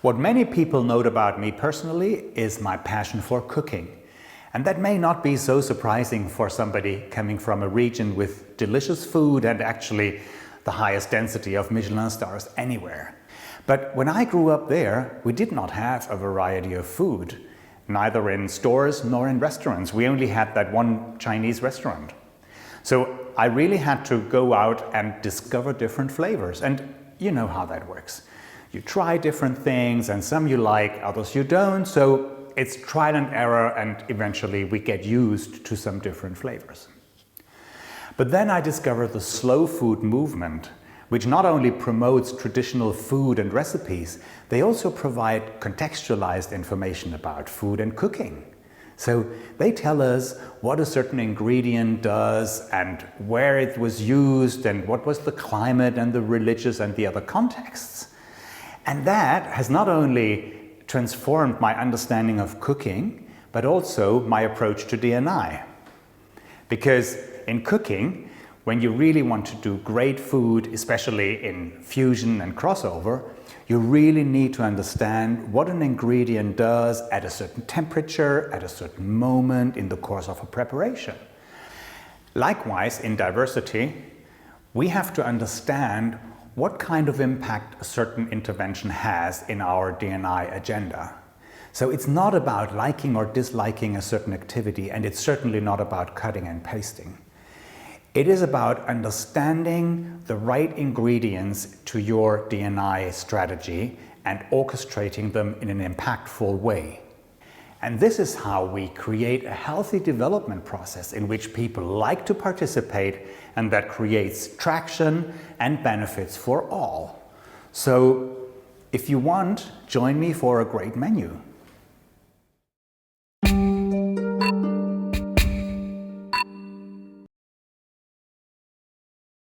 What many people note about me personally is my passion for cooking. And that may not be so surprising for somebody coming from a region with delicious food and actually the highest density of Michelin stars anywhere. But when I grew up there, we did not have a variety of food, neither in stores nor in restaurants. We only had that one Chinese restaurant. So I really had to go out and discover different flavors. And you know how that works. You try different things, and some you like, others you don't. So it's trial and error, and eventually we get used to some different flavors. But then I discovered the slow food movement, which not only promotes traditional food and recipes, they also provide contextualized information about food and cooking. So they tell us what a certain ingredient does and where it was used and what was the climate and the religious and the other contexts. And that has not only transformed my understanding of cooking, but also my approach to D&I. Because in cooking, when you really want to do great food, especially in fusion and crossover, you really need to understand what an ingredient does at a certain temperature, at a certain moment in the course of a preparation. Likewise, in diversity, we have to understand what kind of impact a certain intervention has in our D&I agenda. So it's not about liking or disliking a certain activity, and it's certainly not about cutting and pasting. It is about understanding the right ingredients to your D&I strategy and orchestrating them in an impactful way. And this is how we create a healthy development process in which people like to participate and that creates traction and benefits for all. So if you want, join me for a great menu.